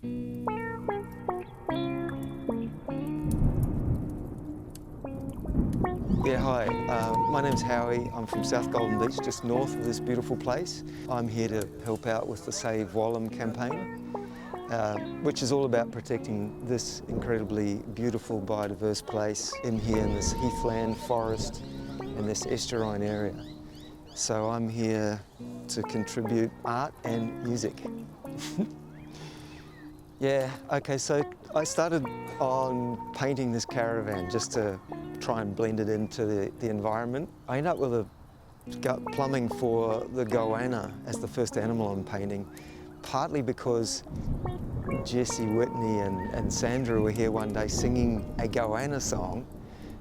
Yeah, hi. My name's Howie. I'm from South Golden Beach, just north of this beautiful place. I'm here to help out with the Save Wallum campaign, which is all about protecting this incredibly beautiful biodiverse place in here in this heathland forest and this estuarine area. So I'm here to contribute art and music. Yeah, okay, so I started on painting this caravan just to try and blend it into the environment. I ended up with a gut plumbing for the goanna as the first animal I'm painting, partly because Jesse Whitney and Sandra were here one day singing a goanna song,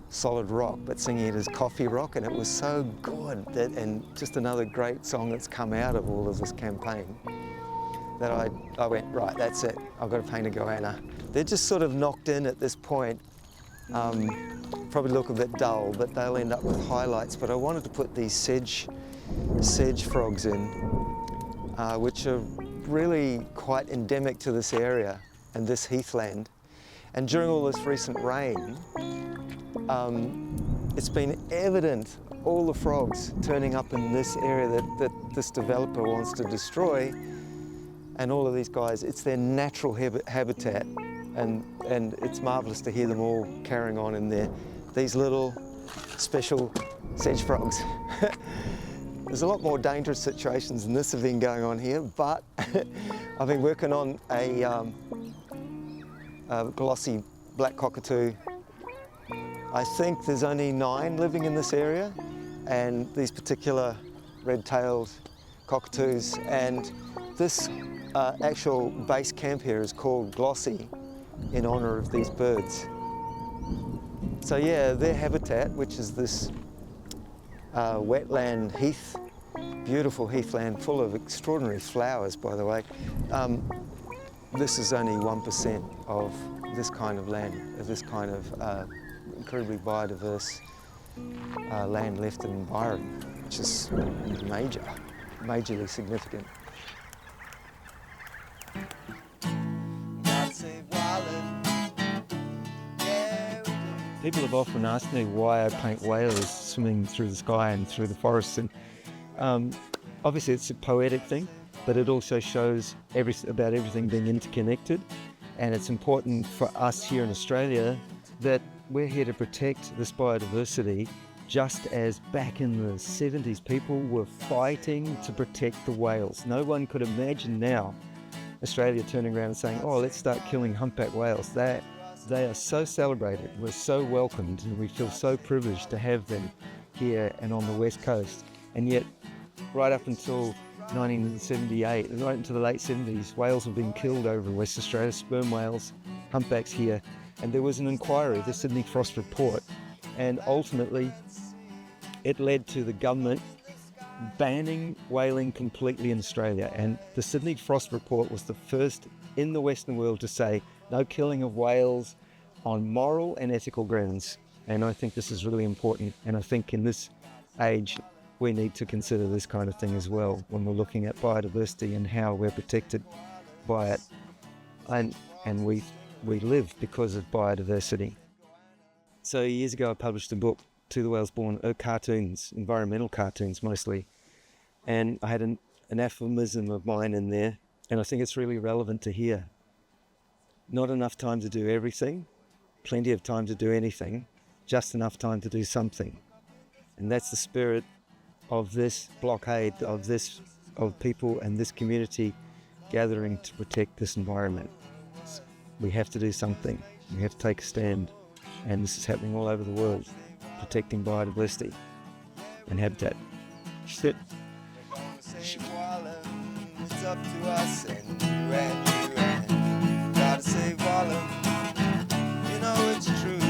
Solid Rock, but singing it as Coffee Rock, and it was so good, and just another great song that's come out of all of this campaign, that I went, right, that's it, I've got to paint a goanna. They're just sort of knocked in at this point. Probably look a bit dull, but they'll end up with highlights. But I wanted to put these sedge frogs in, which are really quite endemic to this area and this heathland. And during all this recent rain, it's been evident, all the frogs turning up in this area that this developer wants to destroy. And all of these guys, it's their natural habitat, and it's marvellous to hear them all carrying on in there. These little special sedge frogs. There's a lot more dangerous situations than this have been going on here, but I've been working on a glossy black cockatoo. I think there's only 9 living in this area, and these particular red-tailed cockatoos, and this actual base camp here is called Glossy in honour of these birds. So yeah, their habitat, which is this wetland heath, beautiful heathland full of extraordinary flowers, by the way. This is only 1% of this kind of land, of this kind of incredibly biodiverse land left in Byron, which is majorly significant. People have often asked me why I paint whales swimming through the sky and through the forests, and obviously it's a poetic thing, but it also shows about everything being interconnected, and it's important for us here in Australia that we're here to protect this biodiversity, just as back in the 70s people were fighting to protect the whales. No one could imagine now Australia turning around and saying, oh, let's start killing humpback whales. They are so celebrated, we're so welcomed, and we feel so privileged to have them here and on the west coast. And yet, right up until 1978, right into the late 70s, whales have been killed over in West Australia, sperm whales, humpbacks here. And there was an inquiry, the Sydney Frost Report, and ultimately it led to the government banning whaling completely in Australia. And the Sydney Frost Report was the first in the Western world to say no killing of whales on moral and ethical grounds. And I think this is really important. And I think in this age, we need to consider this kind of thing as well when we're looking at biodiversity and how we're protected by it. And we live because of biodiversity. So years ago, I published a book, To the Whales Born, cartoons, environmental cartoons mostly. And I had an aphorism of mine in there, and I think it's really relevant to here. Not enough time to do everything, plenty of time to do anything, just enough time to do something. And that's the spirit of this blockade, of people and this community gathering to protect this environment. We have to do something. We have to take a stand. And this is happening all over the world, protecting biodiversity and habitat. Shit. Save Wallum, it's up to us and you and you and gotta save Wallum, you know it's true.